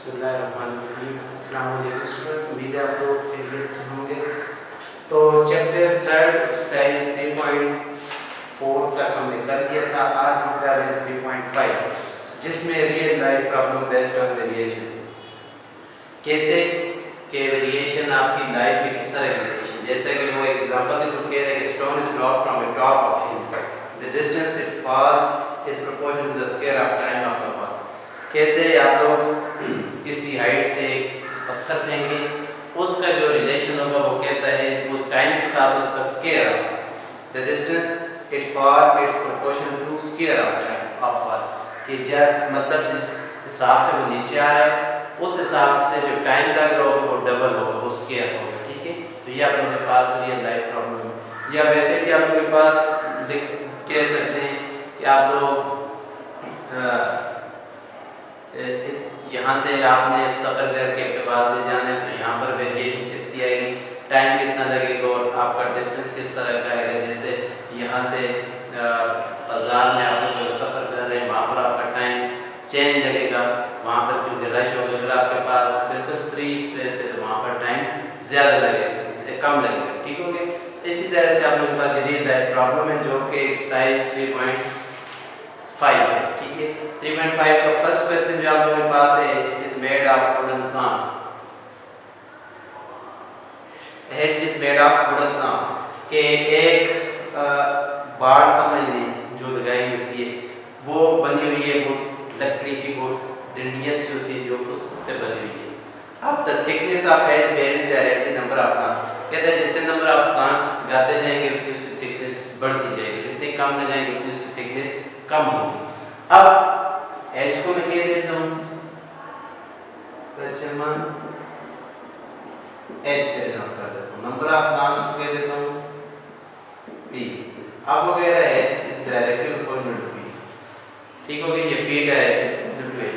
बिस्मिल्लाहिर्रहमानिर्रहीम। अस्सलाम वालेकुम स्टूडेंट्स, उम्मीद है आप लोग खैरियत से होंगे। तो चैप्टर थर्ड साइज 3.4 तक हमने कर दिया था। आज हम कर रहे हैं 3.5 जिसमें real life problem based on variation. कैसे के वेरिएशन आपकी लाइफ में किस तरह वेरिएशन, जैसे कि वो एक एग्जांपल के थ्रू कह रहे हैं कि stone is dropped from the top of hill, the distance it fall is proportional to the square of time of the fall. कहते हैं आप लोग किसी हाइट से पत्थर देंगे, उसका जो रिलेशन होगा वो कहता है वो टाइम के साथ उसका square of the distance it fall it's proportional to square of time of fall, कि जब मतलब जिस हिसाब से वो नीचे आ रहा है उस हिसाब से जो टाइम लग रहा होगा वो डबल होगा, वो स्क्वायर होगा। ठीक है, तो ये आप लोगों के पास रियल लाइफ प्रॉब्लम है। या वैसे कि आप लोगों के पास कह सकते हैं कि आप लोग यहाँ से आपने सफ़र करके बाद में जाना है, तो यहाँ पर वेरिएशन किसकी आएगी, टाइम कितना लगेगा और आपका डिस्टेंस किस तरह का आएगा। जैसे यहाँ से बाज़ार में आप लोग सफ़र कर रहे हैं, वहाँ पर आपका टाइम चेंज लगेगा, वहाँ पर क्योंकि रश होगा। अगर आपके पास बिल्कुल फ्री स्पेस है तो वहाँ पर टाइम ज़्यादा लगेगा, इससे कम लगेगा। ठीक हो गया। इसी तरह से आप लोगों के पास रियल लाइफ प्रॉब्लम है जो कि साइज 3.5 है। ठीक है, 3.5 का फर्स्ट क्वेश्चन जो आप लोगों के पास है, H is made of wooden planks। H is made of wooden planks के एक बाड़ समझ लें जो लगाई होती है वो बनी हुई है, वो लकड़ी की वो डंडियाँ सी होती है जो उससे बनी हुई है। अब the thickness of H varies directly number of plants, कहते हैं जितने नंबर ऑफ प्लांट्स लगाते जाएंगे उतनी उसकी थिकनेस बढ़ती जाएगी, जितने कम लगाएंगे उतनी उसकी थिकनेस कम होगी। अब H को मैं दे देता हूँ क्वेश्चन मान H से डिनोट कर देता हूँ, नंबर ऑफ प्लांट्स को दे देता हूँ P। अब वो कह रहा है H is directly proportional to P। ठीक हो गया, ये P डायरेक्टली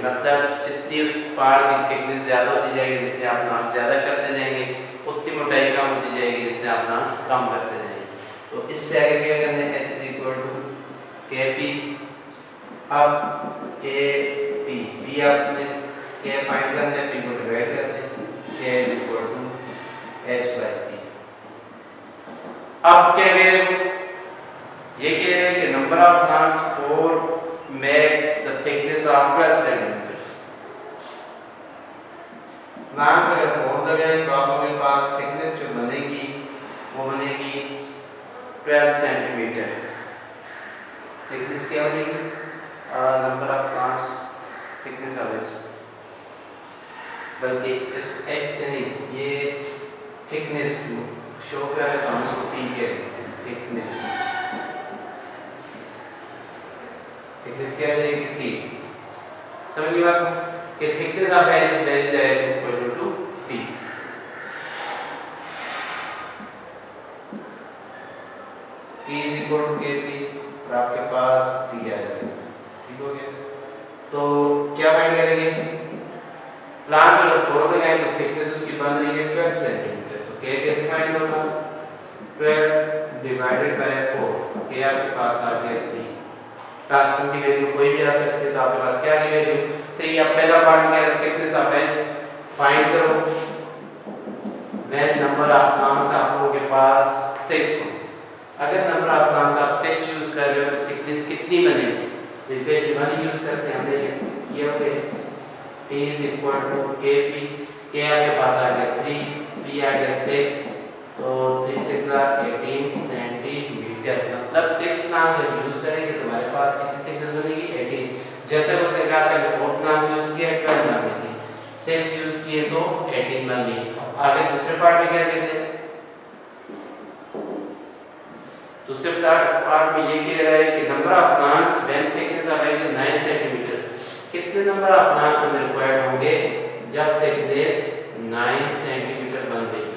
मतलब जितनी उस पहाड़ की थिकनेस ज़्यादा होती जाएगी, जितने आप प्लांट्स ज़्यादा करते जाएंगे उतनी मोटाई कम होती जाएगी, जितने आप प्लांट्स कम करते जाएंगे। तो इससे आगे क्या करना है, H is equal to KP। अब P आपने K फाइंड करना है, P को डिवाइड करना है, K is equal to H by P। अब क्या कह रहे हैं, ये कह रहे हैं कि number of plants 4 make the thickness of 12 centimetre. Plants अगर 4 लगाएं तो आप लोगों के पास थिकनेस जो बनेगी वो बनेगी 12 सेंटीमीटर। थिकनेस क्या बनेगी, number of plants thickness of H, बल्कि इस H से नहीं, ये थिकनेस शो कर रहा है तो हम इसको T कहते हैं। थिकनेस क्या हो जाएगी, T। समझ गई बात कि thickness of H is very directly equal to T। T is equal to KP और आपके पास T आ जाएगा। ठीक हो गया, तो क्या फाइंड करेंगे, प्लांट्स अगर 4 लगाएं तो थिकनेस उसकी बन रही है 12 सेंटीमीटर, तो K कैसे फाइंड होगा, 12 डिवाइडेड बाय 4, K आपके पास आ गया 3। टास्क की वैल्यू कोई भी आ सकती है, तो आपके पास क्या है वैल्यू 3। अब पहला पार्ट क्या है, थिकनेस ऑफ H फाइंड करो व्हेन नंबर ऑफ प्लांट्स आप लोगों के पास 6 हो। अगर नंबर ऑफ प्लांट्स आप 6 यूज कर रहे हो तो थिकनेस कितनी बनेगी, इक्वेशन 1 यूज करते हैं हमने किया होगा, T is equal to KP। K आपके पास आ गया 3, P आ गया 6, तो 3 6 18 सेंटीमीटर, मतलब 6 प्लांट्स जब यूज करेंगे तो हमारे पास कितनी थिकनेस बनेगी 18। जैसे उसने कहा था कि 4 प्लांट्स यूज किए 12 बन गई थी, 6 यूज किए तो 18 बन गई। आगे दूसरे पार्ट में क्या कहते हैं, दूसरे पार्ट में ये कह रहा है कि number of plants when thickness of H is 9 centimetre. कितने नंबर ऑफ प्लांट्स हमें रिक्वायर्ड होंगे जब थिकनेस 9 सेंटीमीटर बन गई।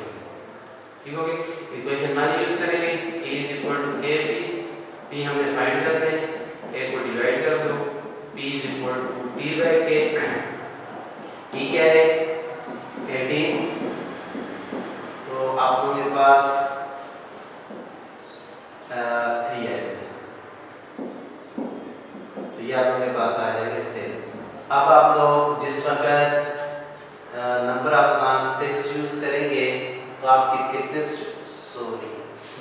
ठीक हो गया, इक्वेशन 1 यूज करेंगे, A is equal to KP। P हमने फाइंड कर दें, K को डिवाइड कर दो, P is equal to T by K। T क्या है 18, तो आप लोगों के पास 3 आएगा, तो ये आप लोगों के पास आ जाएगा इससे। अब आप लोग जिस वक्त थिकनेस, सॉरी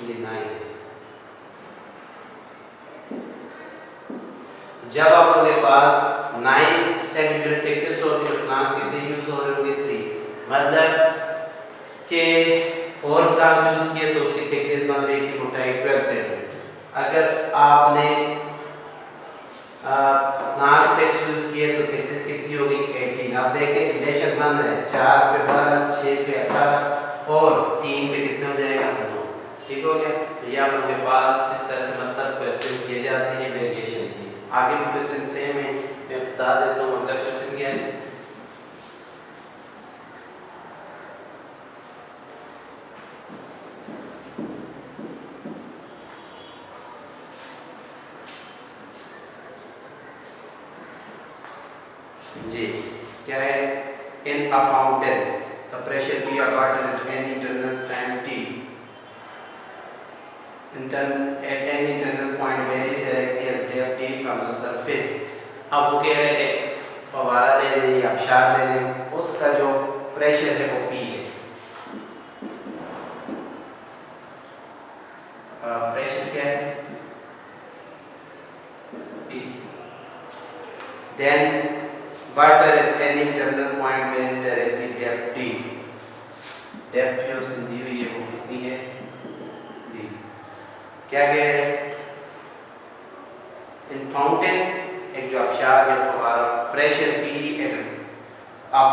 ये 9 है। जब आप लोगों के पास 9 सेंटीमीटर थिकनेस होगी तो प्लांट्स कितने यूज हो रहे होंगे? 3। मतलब कि 4 प्लांट्स यूज किए तो उसकी थिकनेस बन रही है मोटाई 12 सेंटीमीटर। अगर आपने 6 यूज किए तो थिकनेस कितनी होगी? 18। आप देखें रिलेशन बन रहा है, 4 पे 12, 6 पे 18 और 3 पे कितना हो जाएगा? 9। ठीक हो गया। तो ये आप लोगों के पास इस तरह से मतलब क्वेश्चन किए जाते हैं वेरिएशन की। आगे भी क्वेश्चन सेम है, मैं बता देता हूँ अगला क्वेश्चन क्या है। जी क्या है? In a fountain the pressure P of water at any internal time t at any internal point varies directly as depth t from the surface। अब वो कह रहे हैं एक फवारा ले लें या आबशार ले लें, उसका जो प्रेशर है वो P है। प्रेशर क्या है? P। then water at any internal point varies directly depth d। Depth जो उसने दी हुई है वो कितनी है? d। क्या कह रहे हैं? इन फाउंटेन एक जो आबशार या फवारा pressure P at of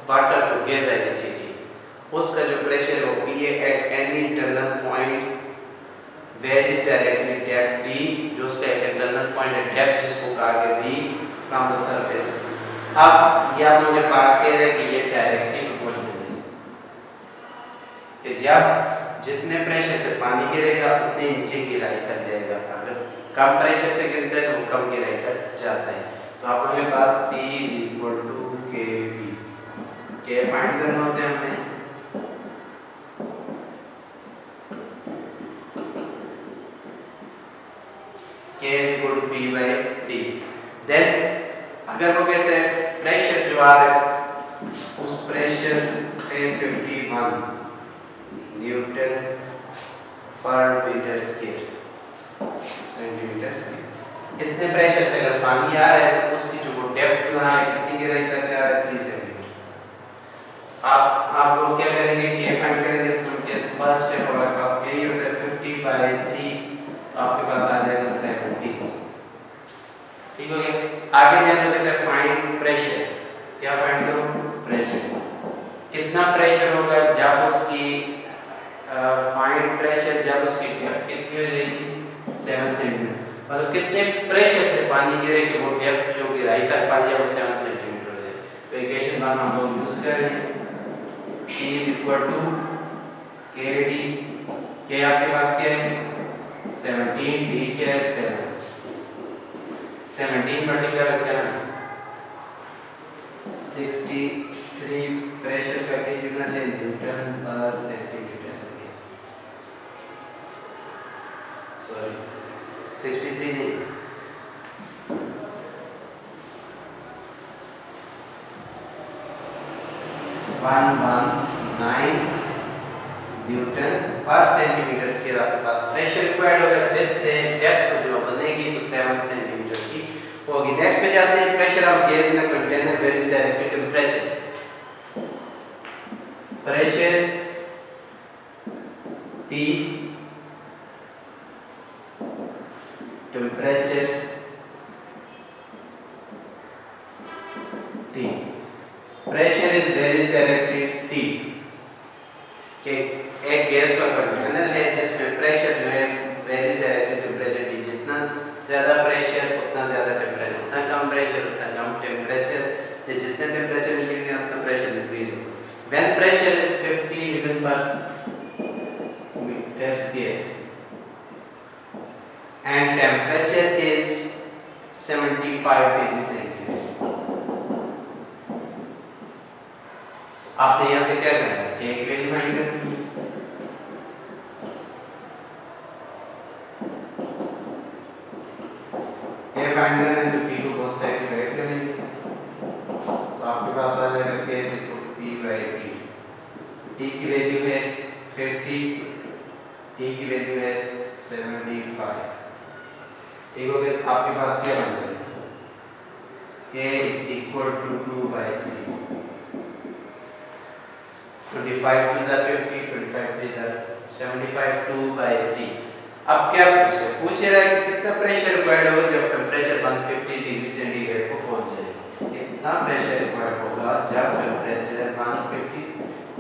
water जो गिर रहा है नीचे की, उसका जो प्रेशर है वो P है at any internal point varies directly depth d, जो उसका एक इंटरनल पॉइंट है डेप्थ जिसको कहा गया d फ्रॉम द सरफेस। अब ये आप लोगों के पास कह रहे हैं कि ये डायरेक्टली प्रोपोर्शनल है कि जब जितने प्रेशर से पानी गिरेगा उतने नीचे गिराई तक जाएगा। अगर कम प्रेशर से गिरता है तो वो कम गिराई तक जाता है। तो आप लोगों के पास P = Kb, K फाइंड करना होता है हमें। K = P/D। देन अगर वो कहते हैं प्रेशर जो आ रहा है उस प्रेशर पे 51 न्यूटन पर मीटर स्क्वायर सेंटीमीटर स्क्वायर, इतने प्रेशर से अगर पानी आ रहा है तो उसकी जो डेप्थ बना है कितनी गहराई तक आ रहा है? 3 सेंटीमीटर। आप लोग क्या करेंगे? K फाइंड करेंगे। फर्स्ट स्टेप हमारे पास K होता है 50/3, तो आपके पास आ जाएगा 70। ठीक हो गया। आगे जाने कहते हैं फाइंड प्रेशर। क्या फाइंड करो? प्रेशर। कितना प्रेशर होगा जब उसकी फाइंड प्रेशर जब उसकी डेप्थ कितनी हो जाएगी? 7 सेंटीमीटर। मतलब कितने प्रेशर से पानी गिरे कि वो डेप्थ जो गिराई तक पानी है वो 7 सेंटीमीटर हो जाए। तो इक्वेशन वन हम लोग यूज कर रहे हैं, P = Kd। K आपके पास क्या है? 17, D क्या है? 7। 17 × 7 63 प्रेशर का यूनिट है न्यूटन पर सेंटीमीटर स्क्वायर। सॉरी 63 नहीं, 119 न्यूटन पर सेंटीमीटर स्क्वायर आपके पास प्रेशर रिक्वायर्ड होगा, जिससे डेप्थ जो बनेगी तो 7 सेंटीमीटर की होगी। नेक्स्ट पे जाते हैं pressure of gas in container varies directly temperature. Pressure P, temperature T। Pressure is varies directly T के एक गैस का कंटेनर है जिसमें प्रेशर जो है वेरीज डायरेक्टली टेंपरेचर T। जितना ज़्यादा प्रेशर उतना ज़्यादा टेम्परेचर, उतना कम प्रेशर उतना कम टेम्परेचर। जितने टेम्परेचर इंक्रीज होगा उतना प्रेशर इंक्रीज होगा। व्हेन प्रेशर इज 50 न्यूटन पर meter square and temperature is 75 degree centigrade, आपने यहाँ से क्या करना है? K की वैल्यू फाइंड करनी है। K फाइंड करना है तो P को बोथ साइड डिवाइड करेंगे, तो आपके पास आ जाएगा K = P/D। T की वैल्यू है 50, टी की वैल्यू है 75। ठीक हो गया। आपके पास क्या बन जाएगा? k is equal to 2/3। 25 2 are 50, 25 3 are 75, 2/3। अब क्या पूछ रहा है कि कितना प्रेशर रिक्वायर्ड होगा जब टेम्परेचर 150 डिग्री सेंटीग्रेड को पहुंच जाएगा। कितना प्रेशर रिक्वायर्ड होगा जब टेम्परेचर 150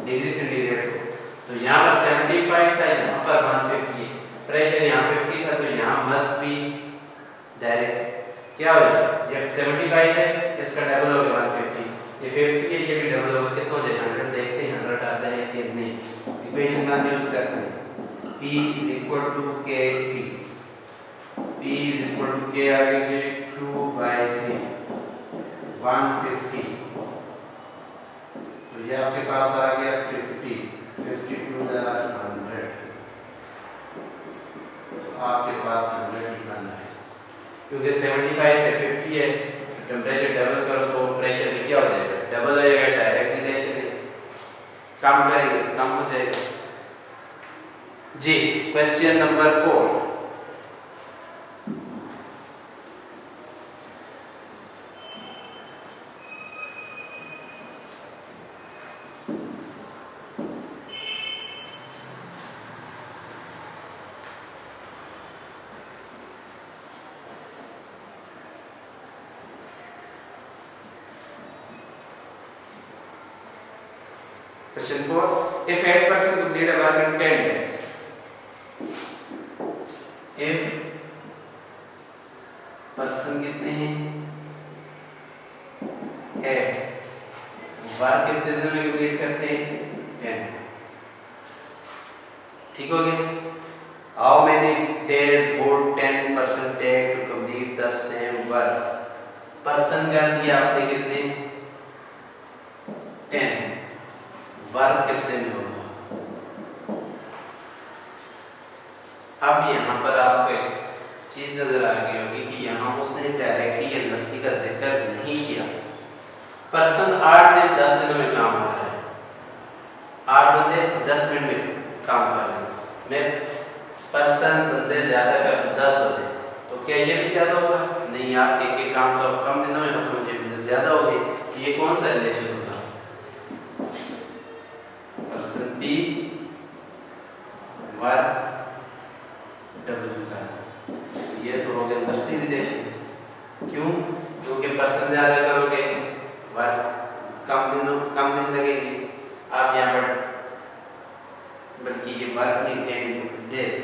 डिग्री सेंटीग्रेड हो। तो यहाँ पर 75 था, यहाँ पर 150, प्रेशर यहाँ 50 था, तो यहाँ मस्ट बी डायरेक्ट क्या हो जाएगा? ये 75 है, इसका डबल हो गया 150, ये 50 है, ये भी डबल होगा, कितना हो जाएगा? 100। देखते हैं 100 आता है कि नहीं। इक्वेशन का यूज करते हैं। P is equal to KP। P is equal to K आ गया 2/3 150। तो ये आपके पास आ गया 50, 52 100। तो आपके पास 100 निकालना है, क्योंकि 75 है 50 है, टेम्परेचर डबल करो तो प्रेशर भी क्या हो जाएगा? डबल हो जाएगा। डायरेक्ट रिलेशन है, कम करेंगे कम हो जाएगा जी। Question number 4। Question 4. If 8% complete a work in 10 days, if person कितने हैं? 8, वर्क कितने दिनों में कंप्लीट करते हैं? 10। ठीक हो गया। How many days would 10% take to complete the same work? Person का दिया आपने कितने? 10। वर्क कितने में होगा? अब यहाँ पर आपको एक चीज नजर आ गई होगी कि यहाँ उसने डायरेक्टली यूनिवर्सिटी का जिक्र नहीं किया। पर्सन 8 दिन 10 दिनों में काम कर रहा है, 8 बंदे 10 मिनट में काम कर रहे हैं। मैं पर्सन बंदे ज्यादा कर 10 होते तो क्या ये भी ज्यादा होगा? नहीं, आप एक काम तो कम दिनों में खत्म हो जाए, ज्यादा हो गए। ये कौन सा रिलेशन होगा? पर्सन P वर्क W का, ये तो हो गया इन्वर्सली रिलेशन। क्यों? क्योंकि पर्सन ज्यादा करोगे वर्क कम दिन लगेगी। आप यहाँ पर बल्कि ये वर्क नहीं 10 days,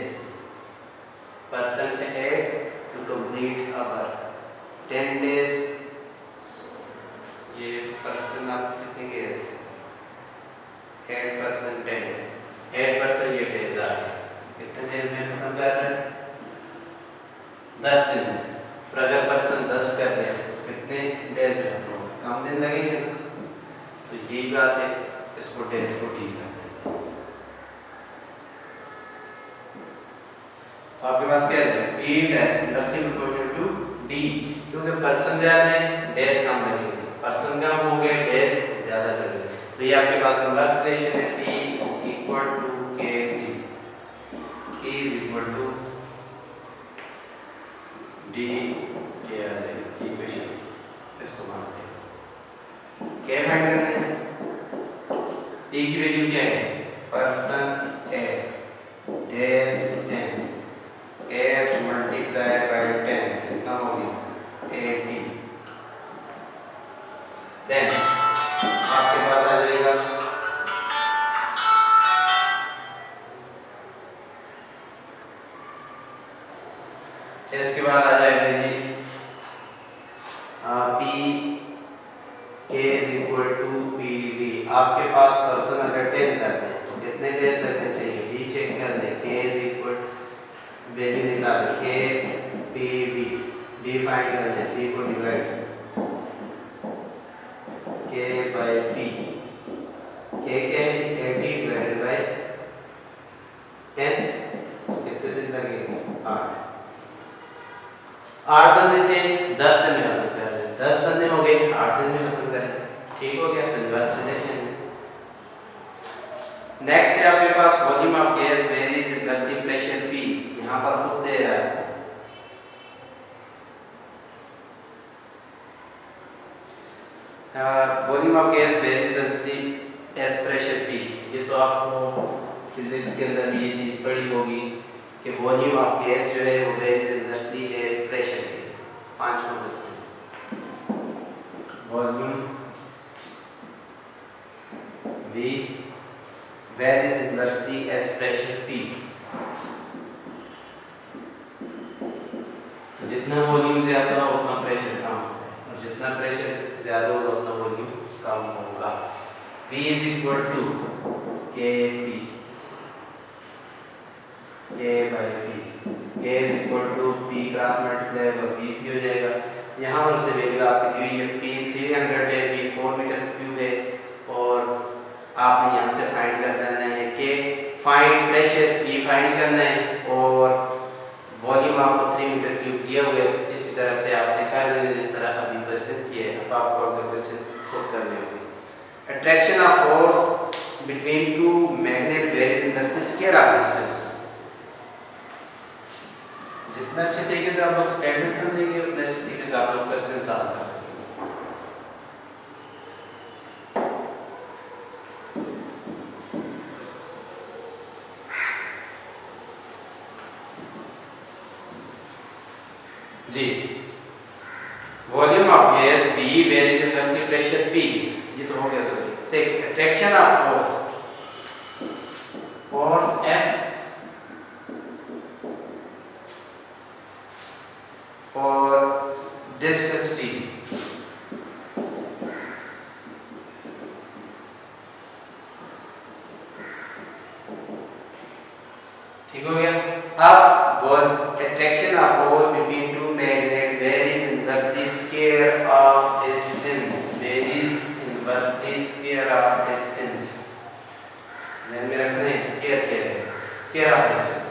person eight to complete a work 10 days। ये पर्सन आप कितने के 8% 10 days, 8% ये डेज आ गए। कितने देर में खत्म कर रहे हैं? 10 दिन में। पर अगर पर्सन 10 कर दे तो कितने डेज में खत्म होगा? कम दिन लगेंगे ना। तो यही बात है, इसको डेज को डी कर देते हैं। तो आपके पास क्या है? P industry proportional to D, क्योंकि पर्सन ज्यादा है डेज कम लगेंगे, पर्सन कम हो गए डेज ज्यादा लगेंगे। तो ये आपके पास इनवर्स रिलेशन है। P is equal to KD, P is equal to D के इक्वेशन, इसको मानते हैं। क्या फाइंड कर रहे हैं? T की वैल्यू क्या है? Person A days 10, 8 multiply by 10 कितना हो गया? 80। देन आपके पास आ जाएगा इसके बाद आ जाएगा जी P K is equal to PD। आपके पास पर्सन अगर 10 करते हैं तो कितने डेज लगने चाहिए? D चेक कर दें। K is equal वैल्यू निकाल K PD, D फाइंड कर दें, D को divide K by P, K क्या है? 80 divided by 10, कितने दिन लगेंगे? 8 बंदे थे 10 दिन में खत्म कर रहे, 10 बंदे हो गए 8 दिन में खत्म करें। ठीक हो गया। तो इनवर्स रिलेशन है। नेक्स्ट है आपके पास volume of gas varies in दस्ती प्रेशर P। यहाँ पर खुद दे रहा है वॉल्यूम ऑफ गैस वेरीज दस्ती एज प्रेशर P। ये तो आपको फिजिक्स के अंदर भी ये चीज़ पढ़ी होगी कि वॉल्यूम ऑफ गैस जो है वो वेरीज इन दस्ती है प्रेशर P। 5वां question, volume V varies inversely as pressure P। जितना वॉल्यूम ज्यादा हो उतना प्रेशर कम होता है और जितना प्रेशर ज्यादा होगा उतना वॉल्यूम कम होगा। V is equal to Kp K by P। K is equal to P cross multiply by P हो जाएगा। यहाँ पर उसने वैल्यू आपकी दी हुई है P 300 है, P 4 मीटर क्यूब है और आपने यहाँ से फाइंड कर लेना है कि फाइंड प्रेशर P फाइंड करना है और वॉल्यूम आपको 3 मीटर क्यूब दिया हुआ है। इसी तरह से आपने कर लेना जिस तरह अभी क्वेश्चन किए हैं। अब आपको अगले क्वेश्चन खुद करने होंगे। Attraction of force between two magnet varies in the square of distance. जितना अच्छे तरीके से आप लोग स्टेटमेंट समझेंगे उतने अच्छे तरीके से आप लोग क्वेश्चन सॉल्व कर सकते हैं। जी volume of gas V varies in the pressure P। ये तो हो गया sorry. 6 attraction of force F और डिस्टेंस T। ठीक हो गया। अब attraction of force between two magnets varies inversely square of distance। varies inversely square of distance। ध्यान में रखना है square क्या है? square of distance।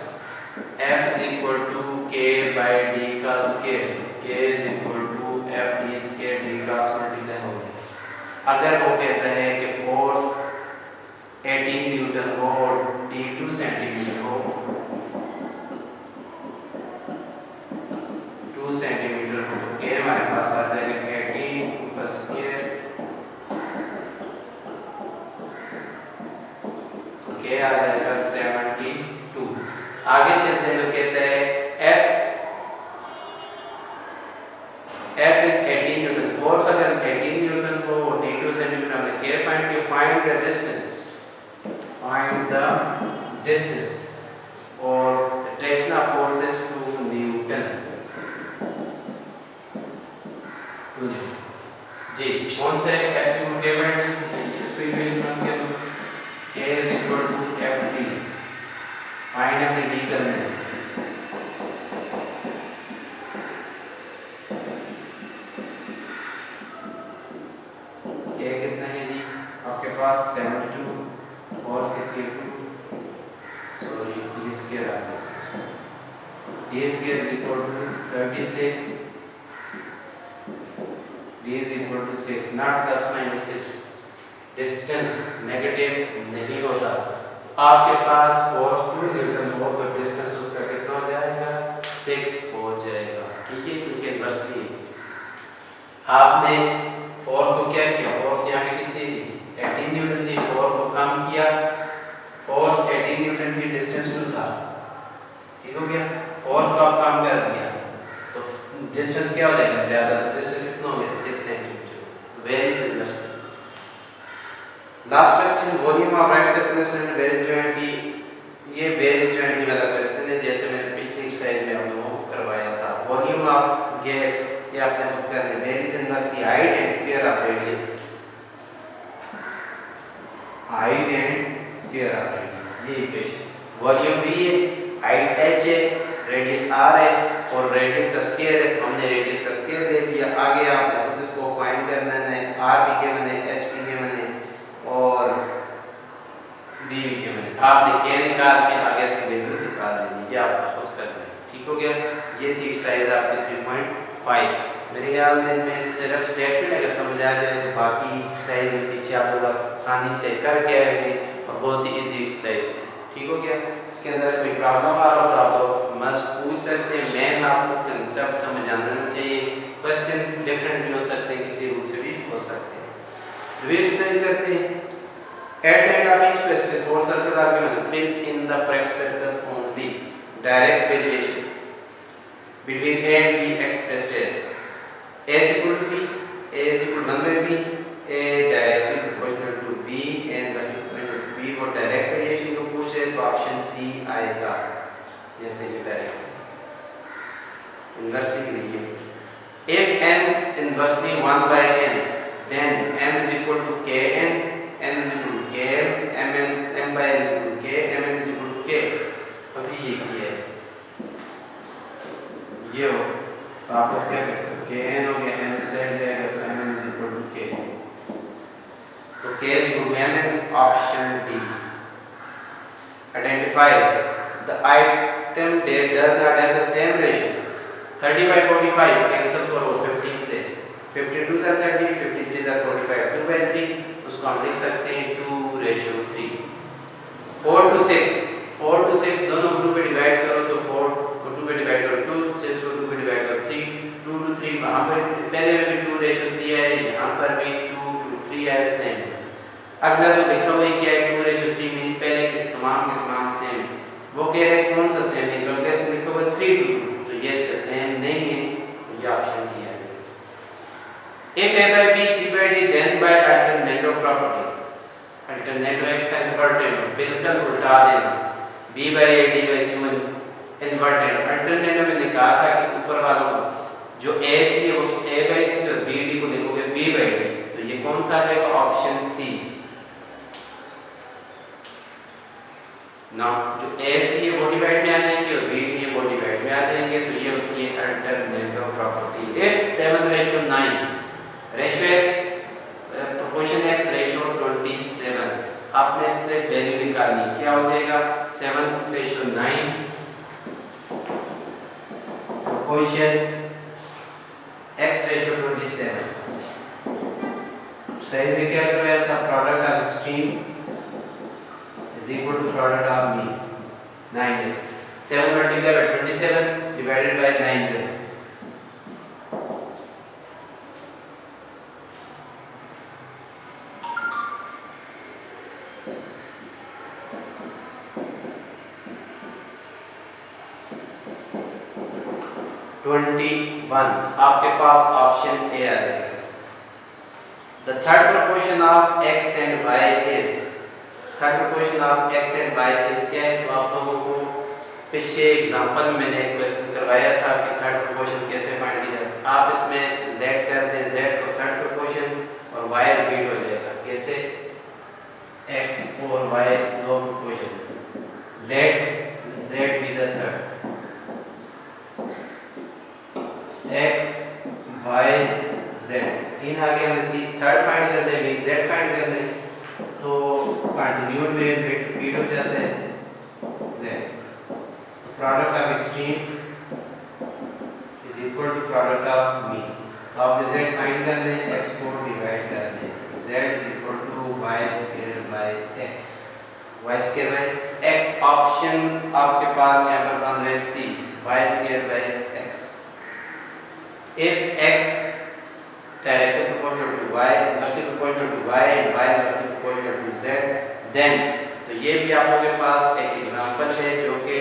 F is equal to K by D का square। K is equal to F D square D cross multiply हो गया। अगर वो कहता है कि फोर्स 18 न्यूटन हो और D 2 सेंटीमीटर हो, 2 सेंटीमीटर हो तो K हमारे पास आ जाएगा 18 प्लस K। K आ जाएगा 72। आगे चलते हैं तो कहते हैं F is 18 न्यूटन। फोर्स अगर 18 न्यूटन हो और D 2 सेंटीमीटर में K find to find the distance. Find the distance और attraction of forces to Newton। जी कौन से F इक्वल टू इस पे इक्वेशन के तो K is equal to FD। Find अपने D करना है। K कितना है जी आपके पास 72 और इसके सॉरी D स्क्वायर आ गया। D square is equal to 36। D is equal to 6 not 10 minus 6। Distance negative नहीं होता। आपके पास फोर्स 2 न्यूटन हो तो डिस्टेंस उसका कितना हो जाएगा 6 हो जाएगा। ठीक है क्योंकि इन्वर्सली आपने फोर्स को क्या किया, फोर्स यहाँ पे कितनी थी 18 न्यूटन थी, फोर्स को कम किया, फोर्स 18 न्यूटन थी, डिस्टेंस 2 था। ठीक हो गया। फोर्स को आप कम कर दिया तो डिस्टेंस क्या हो जाएगा ज्यादा, तो डिस्टेंस कितना हो गया 6 centimetre. Very simple. Last question volume of right circulation varies jointly. ये वेरीज जॉइंटली वाला क्वेश्चन है जैसे मैंने पिछली स्लाइड में आप लोगों को करवाया था। वॉल्यूम ऑफ गैस ये आपने खुद करना है। Varies inversely height and square of radius. Height and square of radius ये इक्वेशन। वॉल्यूम V है, हाइट h है, रेडियस r है और रेडियस का स्क्वायर है तो हमने रेडियस का स्क्वायर दे दिया। आगे आपने खुद इसको फाइंड करना है। r भी गिवन है, h भी गिवन है और d भी गिवन है। आपने k निकाल के आगे इसकी वैल्यू निकाल लेनी, ये आपको खुद करना है। ठीक हो गया। ये थी एक्सरसाइज आपकी 3.5। मेरे ख्याल में सिर्फ स्टेटमेंट अगर समझ आ जाए तो बाकी एक्सरसाइज पीछे आप लोग आसानी से करके आएंगे और बहुत ही इजी एक्सरसाइज थी। ठीक हो गया। इसके अंदर कोई प्रॉब्लम आ रहा हो तो आप लोग मस्ट पूछ सकते हैं। मेन आपको कंसेप्ट समझ आना चाहिए। क्वेश्चन डिफरेंट भी हो सकते हैं, किसी रूप से भी हो सकते हैं। रिव्यू एक्सरसाइज करते हैं। At the end of each question, 4 circles are given. Fill in the correct circle only. Direct variation between A and B expressed as A is equal to B, A is equal to 1 by B, A directly proportional to B and the proportional to B. वो direct variation को पूछे तो option C आएगा। जैसे कि direct inversely के लिए if n inversely 1 by n, then m is equal to kn, n is equal to km, m by n is equal to k, mn is equal to k। अभी ये किया है, ये हो तो आप लोग क्या करते हो, kn हो गया, n सेट जाएगा तो mn is equal to k, तो k is equal to mn, option D। Identify the item that does not have the same ratio। 30 by 45 cancel करो 15 से, 52 are 30, 53 are 45, 2 by 3 उसको हम लिख सकते हैं 2:3। 4 to 6 दोनों को 2 पे डिवाइड करो तो 4 को 2 पे डिवाइड करो 2, 6 को 2 पे डिवाइड करो 3, 2 to 3 वहाँ पर पहले में भी 2:3 है, यहाँ पर भी 2 to 3 है सेम। अगला जो लिखा हुआ है क्या है 2:3 में पहले के तमाम सेम, वो कह रहे हैं कौन सा सेम है, तो अगले में लिखा हुआ 3 to 2 तो ये सेम नहीं है, तो ये ऑप्शन दिया है। If A by B, C by D, then by alternative property, alternative का inverted बिल्कुल उल्टा देना, B by A, D by C में inverted। alternative में कहा था कि ऊपर वालों को जो A C है उसको A by C और B D को लिखोगे B by D, तो ये कौन सा आ जाएगा, ऑप्शन C। ना जो A C है वो डिवाइड में आ जाएंगे और B D है वो डिवाइड में आ जाएंगे, तो ये होती है alternative property. If 7:9 ratio x proportion x ratio 27, आपने इससे वैल्यू निकालनी, क्या हो जाएगा 7:9 प्रोपोर्शन x रेशियो 27। साइज में क्या करवाया था, product of extreme is equal to product of mean 9 is 7 multiplied by 27 divided by 9 है। आपके पास ऑप्शन ए आ जाएगा। The third proportion of x and y is, third proportion of x and y is क्या है, तो आप लोगों को पिछले एग्जांपल में मैंने एक क्वेश्चन करवाया था कि थर्ड प्रोपोर्शन कैसे फाइंड किया जाए। आप इसमें लेट कर दें z को थर्ड प्रोपोर्शन और y रिपीट हो जाएगा, कैसे x और y दो proportion, let z be the third, x y z इन आगे हमें थर्ड फाइंड करते हैं, z फाइंड करते हैं, तो कंटिन्यूड में बिट रिपीट हो जाता है z, product of extreme is equal to product of mean. तो आप z फाइंड कर लें, x को डिवाइड कर दें, z is equal to y square by x, y square by x, option आपके पास यहाँ पर बन रहा है c, y square by x। if x directly proportional to y, inversely proportional to y and y inversely proportional to z, then तो ये भी आप लोगों के पास एक एग्जांपल है जो कि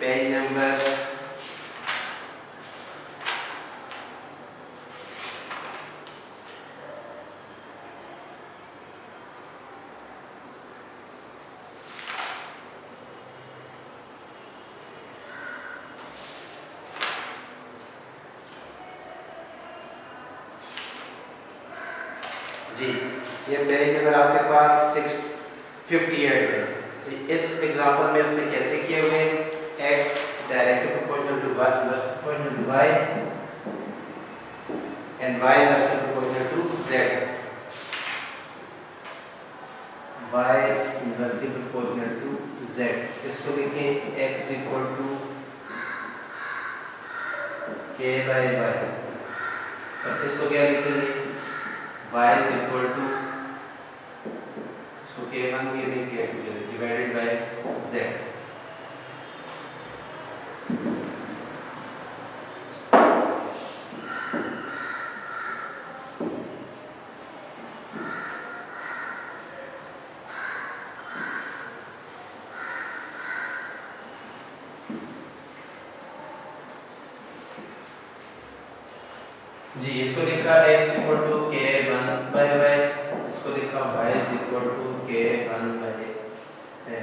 पेज नंबर जी, ये पेज नंबर आपके पास 658 है। इस एग्जांपल में उसने कैसे किए हुए, x directly proportional to y proportional to y and y inversely proportional to z, y inversely proportional to z। इसको लिखें x equal to k by y, और इसको क्या लिखेंगे y is equal to, इसको k1 के लिए k2 के लिए डिवाइडेड बाय z। जी इसको लिखा x equal to k1 by y, इसको लिखा y equal to k1 by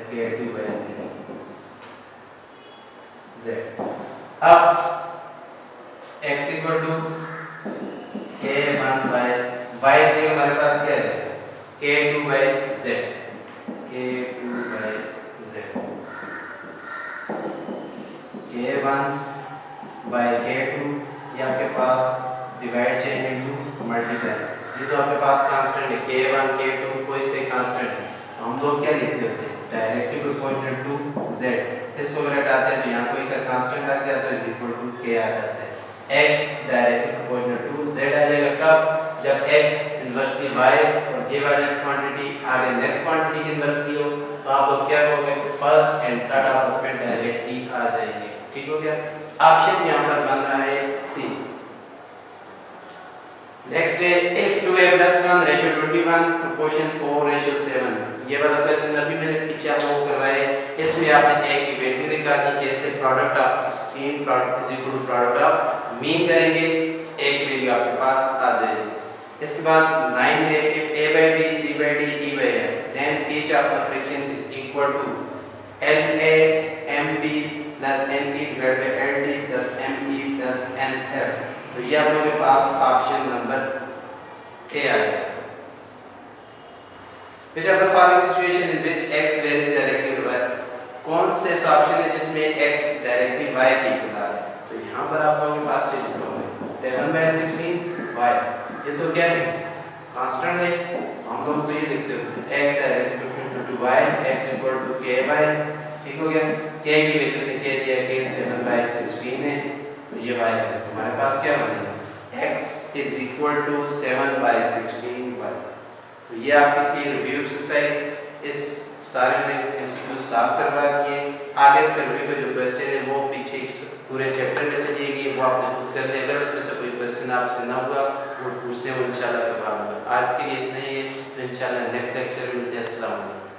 k2 by z। अब x equal to k1 by y के हमारे पास क्या है k2 by z, k2 by z, k1 by k2 ये आपके पास डिवाइड चेंज इनटू मल्टीप्लाई, ये तो आपके पास कांस्टेंट है k1 k2 कोई से कांस्टेंट है, तो हम लोग क्या लिखते होते हैं डायरेक्टली प्रोपोर्शनल टू z, इसको अगर हटाते हैं तो यहाँ कोई सा कांस्टेंट आ गया तो इज इक्वल टू k आ जाता है, x directly proportional to z आ जाएगा कब जब x इनवर्सली y और j वाली क्वांटिटी आगे नेक्स्ट क्वांटिटी की इनवर्सली हो, तो आप लोग क्या कहोगे फर्स्ट एंड थर्ड आपस में डायरेक्टली आ जाएंगे। ठीक हो गया, ऑप्शन यहाँ पर बन रहा है सी। नेक्स्ट है if 2a plus 1 ratio 21 proportion 4 ratio 7, ये वाला क्वेश्चन अभी मैंने पीछे आप लोगों को करवाया है, इसमें आपने a की वैल्यू निकालनी, कैसे product of extreme product is equal to product of mean करेंगे, a की वैल्यू आपके पास आ जाएगी। इसके बाद 9 है if a by b c by d e by f then each of the fraction is equal to la mb plus ne divided by ld plus me plus nf, तो ये आप लोगों के पास ऑप्शन नंबर ए आ जाएगा। Which of the following situation in which x varies directly to y, कौन से option है जिसमें x डायरेक्टली y की इक्वल है, तो यहाँ पर आप लोगों के पास ये लिखा हुआ है 7/16 y, ये तो क्या है कांस्टेंट है, हम लोग तो ये लिखते हैं x directly equal to y x equal to k y। ठीक हो गया, k की वैल्यू से कह दिया कि 7/16 है, तो ये y है, तुम्हारे पास क्या बनेगा x is equal to 7/16 y। तो ये आपकी थी रिव्यू एक्सरसाइज, इस सारे ने एमसीक्यू सॉल्व करवा दिए, आगे इस रिव्यू के जो क्वेश्चन है वो पीछे पूरे चैप्टर में से दिए गए, वो आपने खुद कर लें, अगर उसमें से कोई क्वेश्चन आपसे ना हुआ वो पूछने वो इंशाल्लाह करवा दूंगा। आज के लिए इतना ही है, इंशाल्लाह नेक्स्ट लेक्चर में मिलते हैं। अस्सलाम वालेकुम।